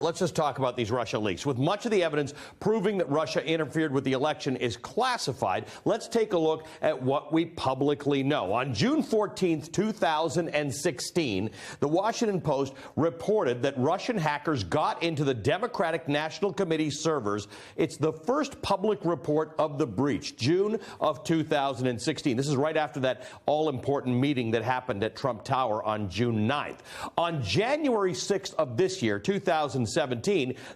Let's just talk about these Russia leaks. With much of the evidence proving that Russia interfered with the election is classified, let's take a look at what we publicly know. On June 14th, 2016, the Washington Post reported that Russian hackers got into the Democratic National Committee servers. It's the first public report of the breach, June of 2016. This is right after that all-important meeting that happened at Trump Tower on June 9th. On January 6th of this year, 2017,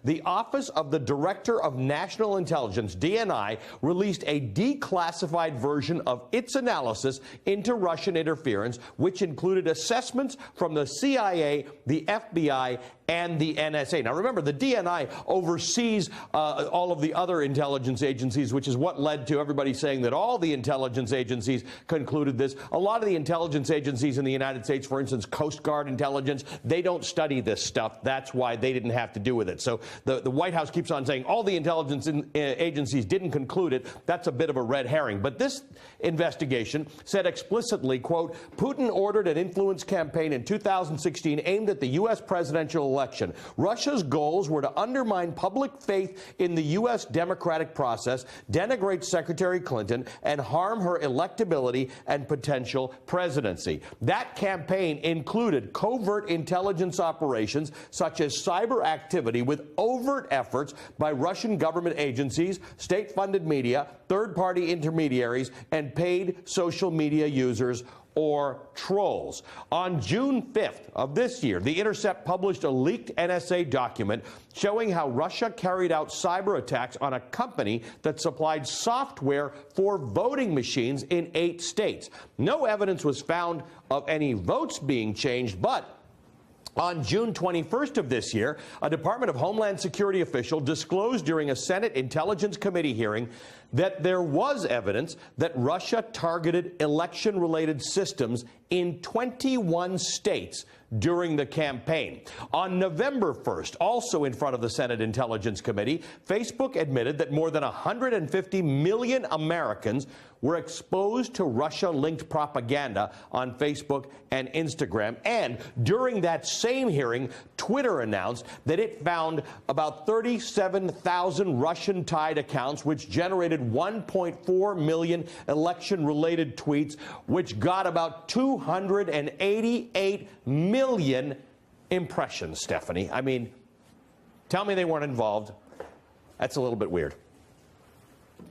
the Office of the Director of National Intelligence, DNI, released a declassified version of its analysis into Russian interference, which included assessments from the CIA, the FBI, and the NSA. Now, remember, the DNI oversees all of the other intelligence agencies, which is what led to everybody saying that all the intelligence agencies concluded this. A lot of the intelligence agencies in the United States, for instance, Coast Guard intelligence, they don't study this stuff. That's why they didn't have to do with it. So the White House keeps on saying all the intelligence agencies didn't conclude it. That's a bit of a red herring. But this investigation said explicitly, quote, Putin ordered an influence campaign in 2016 aimed at the U.S. presidential election. Russia's goals were to undermine public faith in the U.S. democratic process, denigrate Secretary Clinton, and harm her electability and potential presidency. That campaign included covert intelligence operations such as cyber activity with overt efforts by Russian government agencies, state-funded media, third-party intermediaries, and paid social media users or trolls. On June 5th of this year, The Intercept published a leaked NSA document showing how Russia carried out cyber attacks on a company that supplied software for voting machines in 8 states. No evidence was found of any votes being changed, but on June 21st of this year, a Department of Homeland Security official disclosed during a Senate Intelligence Committee hearing that there was evidence that Russia targeted election-related systems in 21 states during the campaign. On November 1st, also in front of the Senate Intelligence Committee, Facebook admitted that more than 150 million Americans were exposed to Russia-linked propaganda on Facebook and Instagram. And during that same hearing, Twitter announced that it found about 37,000 Russian-tied accounts, which generated 1.4 million election-related tweets, which got about 288 million impressions, Stephanie. I mean, tell me they weren't involved. That's a little bit weird.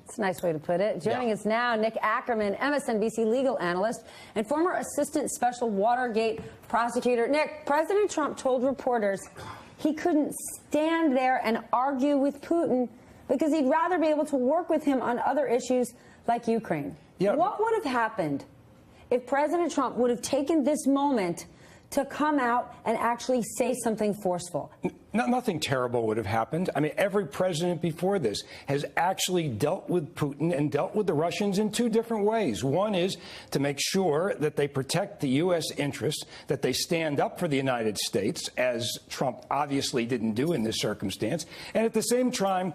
That's a nice way to put it. Joining us now, Nick Akerman, MSNBC legal analyst and former assistant special Watergate prosecutor. Nick, President Trump told reporters he couldn't stand there and argue with Putin because he'd rather be able to work with him on other issues like Ukraine. Yeah. What would have happened if President Trump would have taken this moment to come out and actually say something forceful? Nothing terrible would have happened. I mean, every president before this has actually dealt with Putin and dealt with the Russians in 2 different ways. One is to make sure that they protect the U.S. interests, that they stand up for the United States, as Trump obviously didn't do in this circumstance, and at the same time,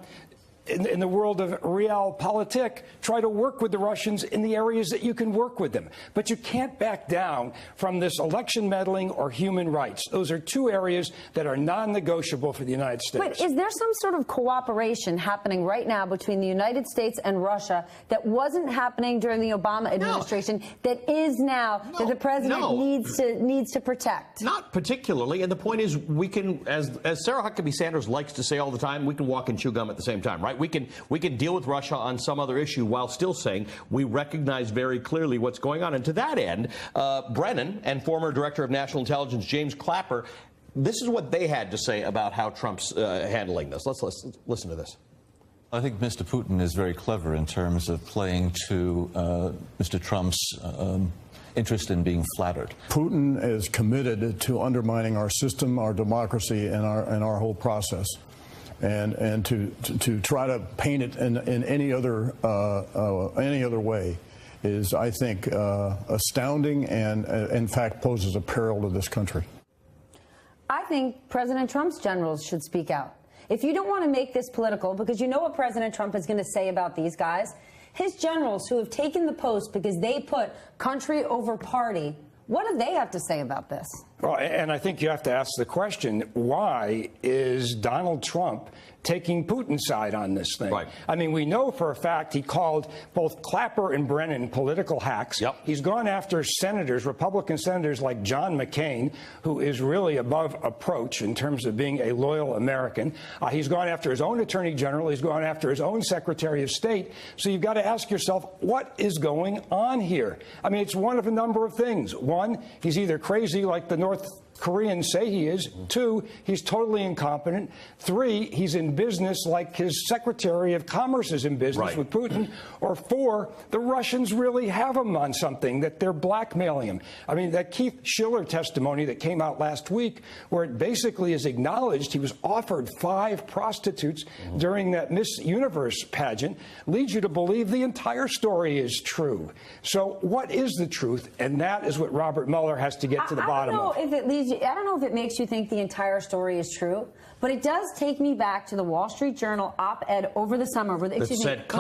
in the world of realpolitik, try to work with the Russians in the areas that you can work with them. But you can't back down from this election meddling or human rights. Those are 2 areas that are non-negotiable for the United States. Wait, is there some sort of cooperation happening right now between the United States and Russia that wasn't happening during the Obama administration that is now that the president needs to protect? Not particularly. And the point is, we can, as Sarah Huckabee Sanders likes to say all the time, we can walk and chew gum at the same time, right? We can deal with Russia on some other issue while still saying we recognize very clearly what's going on. And to that end, Brennan and former Director of National Intelligence James Clapper, this is what they had to say about how Trump's handling this. Let's listen to this. I think Mr. Putin is very clever in terms of playing to Mr. Trump's interest in being flattered. Putin is committed to undermining our system, our democracy, and our whole process. And to try to paint it in any other way is, I think, astounding and, in fact, poses a peril to this country. I think President Trump's generals should speak out. If you don't want to make this political, because you know what President Trump is going to say about these guys, his generals who have taken the post because they put country over party, what do they have to say about this? Well, and I think you have to ask the question, why is Donald Trump taking Putin's side on this thing? Right. I mean, we know for a fact he called both Clapper and Brennan political hacks. Yep. He's gone after senators, Republican senators like John McCain, who is really above approach in terms of being a loyal American. He's gone after his own attorney general. He's gone after his own secretary of state. So you've got to ask yourself, what is going on here? I mean, it's one of a number of things. One, he's either crazy like the North Koreans say he is. Two, he's totally incompetent. Three, he's in business like his Secretary of Commerce is in business with Putin. Or four, the Russians really have him on something, that they're blackmailing him. I mean, that Keith Schiller testimony that came out last week, where it basically is acknowledged he was offered 5 prostitutes during that Miss Universe pageant, leads you to believe the entire story is true. So what is the truth? And that is what Robert Mueller has to get to the bottom of. I don't know if it makes you think the entire story is true, but it does take me back to the Wall Street Journal op-ed over the summer where the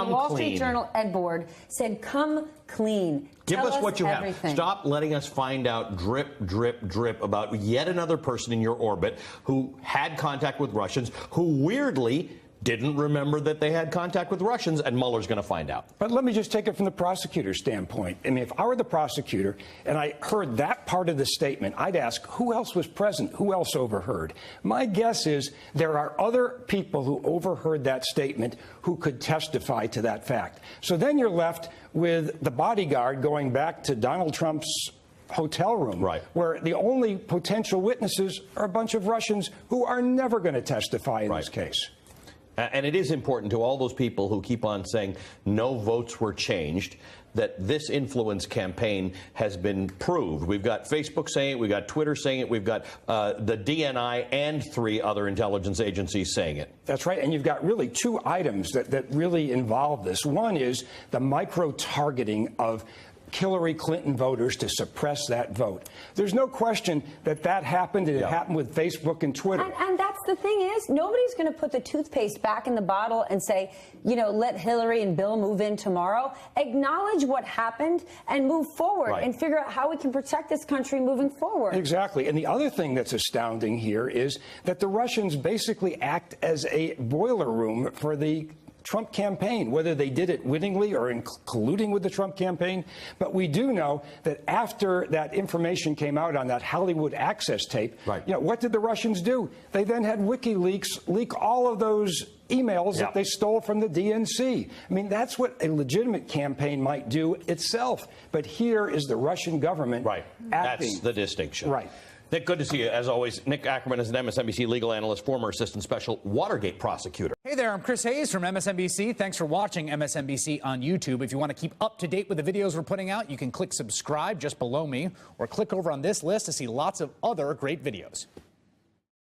Wall Street Journal ed board said, "Come clean. Give us what you everything. have. Stop letting us find out drip, drip, drip about yet another person in your orbit who had contact with Russians, who weirdly didn't remember that they had contact with Russians, and Mueller's going to find out." But let me just take it from the prosecutor's standpoint. I mean, if I were the prosecutor and I heard that part of the statement, I'd ask, who else was present? Who else overheard? My guess is there are other people who overheard that statement who could testify to that fact. So then you're left with the bodyguard going back to Donald Trump's hotel room, where the only potential witnesses are a bunch of Russians who are never going to testify in this case. And it is important to all those people who keep on saying no votes were changed that this influence campaign has been proved. We've got Facebook saying it, we've got Twitter saying it, we've got the DNI and 3 other intelligence agencies saying it. That's right. And you've got really 2 items that really involve this. One is the micro-targeting of Hillary Clinton voters to suppress that vote. There's no question that that happened, and it happened with Facebook and Twitter. And that's the thing is, nobody's going to put the toothpaste back in the bottle and say, you know, let Hillary and Bill move in tomorrow. Acknowledge what happened and move forward and figure out how we can protect this country moving forward. Exactly. And the other thing that's astounding here is that the Russians basically act as a boiler room for the Trump campaign, whether they did it wittingly or in colluding with the Trump campaign. But we do know that after that information came out on that Hollywood Access tape, you know, what did the Russians do? They then had WikiLeaks leak all of those emails that they stole from the DNC. I mean, that's what a legitimate campaign might do itself. But here is the Russian government acting. That's the distinction. Nick, good to see you, as always. Nick Akerman is an MSNBC legal analyst, former assistant special Watergate prosecutor. Hey there, I'm Chris Hayes from MSNBC. Thanks for watching MSNBC on YouTube. If you want to keep up to date with the videos we're putting out, you can click subscribe just below me, or click over on this list to see lots of other great videos.